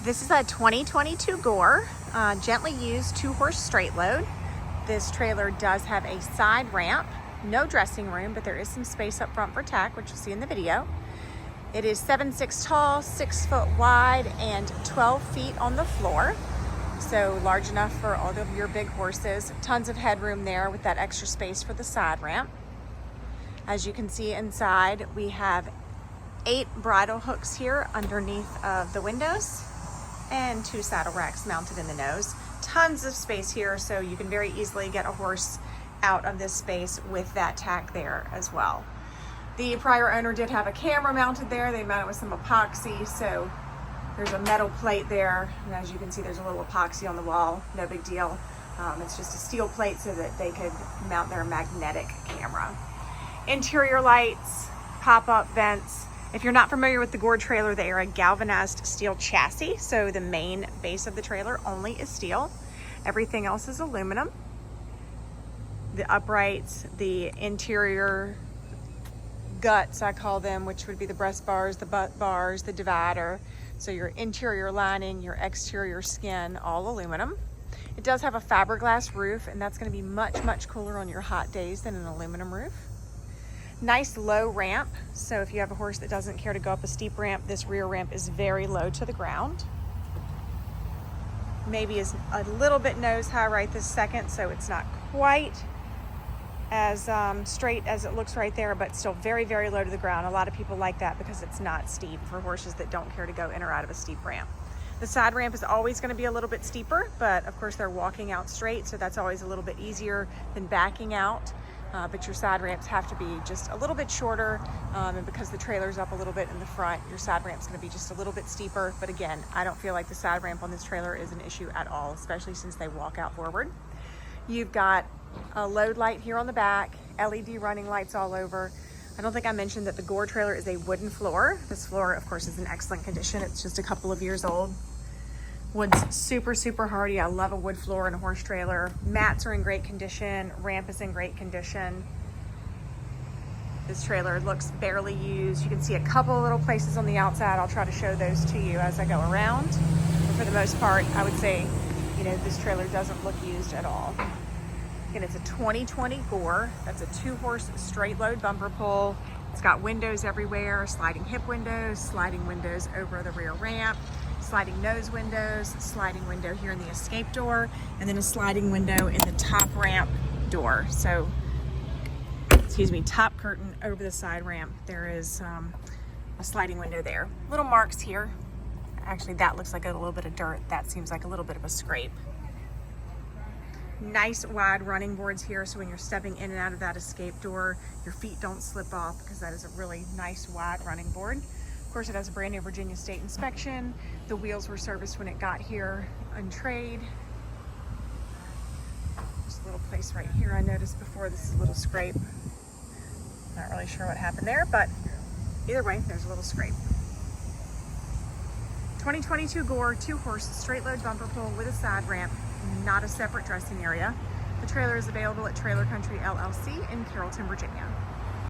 This is a 2022 Gore, gently used 2-horse straight load. This trailer does have a side ramp, no dressing room, but there is some space up front for tack, which you'll see in the video. It is 7'6" tall, 6 foot wide, and 12 feet on the floor. So large enough for all of your big horses. Tons of headroom there with that extra space for the side ramp. As you can see inside, we have 8 bridle hooks here underneath of the windows and 2 saddle racks mounted in the nose. Tons of space here, so you can very easily get a horse out of this space with that tack there as well. The prior owner did have a camera mounted there. They mounted with some epoxy, so there's a metal plate there. And as you can see, there's a little epoxy on the wall, no big deal. It's just a steel plate so that they could mount their magnetic camera. Interior lights, pop-up vents. If you're not familiar with the Gore trailer, they are a galvanized steel chassis, so the main base of the trailer only is steel. Everything else is aluminum. The uprights, the interior guts, I call them, which would be the breast bars, the butt bars, the divider. So your interior lining, your exterior skin, all aluminum. It does have a fiberglass roof, and that's going to be much, much cooler on your hot days than an aluminum roof. Nice low ramp, so if you have a horse that doesn't care to go up a steep ramp, this rear ramp is very low to the ground. Maybe is a little bit nose high right this second, so it's not quite as straight as it looks right there, but still very, very low to the ground. A lot of people like that because it's not steep for horses that don't care to go in or out of a steep ramp. The side ramp is always going to be a little bit steeper, but of course they're walking out straight, so that's always a little bit easier than backing out. But your side ramps have to be just a little bit shorter, and because the trailer's up a little bit in the front, your side ramp's going to be just a little bit steeper. But again, I don't feel like the side ramp on this trailer is an issue at all, especially since they walk out forward. You've got a load light here on the back, LED running lights all over. I don't think I mentioned that the Gore trailer is a wooden floor. This floor, of course, is in excellent condition. It's just a couple of years old. Wood's super, super hardy. I love a wood floor in a horse trailer. Mats are in great condition. Ramp is in great condition. This trailer looks barely used. You can see a couple of little places on the outside. I'll try to show those to you as I go around. But for the most part, I would say, this trailer doesn't look used at all. Again, it's a 2020 Gore. That's a 2-horse straight load bumper pull. It's got windows everywhere, sliding hip windows, sliding windows over the rear ramp, sliding nose windows, sliding window here in the escape door, and then a sliding window in the top ramp door. So, top curtain over the side ramp. There is a sliding window there. Little marks here. Actually, that looks like a little bit of dirt. That seems like a little bit of a scrape. Nice wide running boards here, so when you're stepping in and out of that escape door, your feet don't slip off, because that is a really nice wide running board. Of course, it has a brand new Virginia State inspection. The wheels were serviced when it got here on trade. Just a little place right here I noticed before. This is a little scrape. Not really sure what happened there, but either way, there's a little scrape. 2022 Gore 2-horse straight load bumper pull with a side ramp, not a separate dressing area. The trailer is available at Trailer Country LLC in Carrollton, Virginia.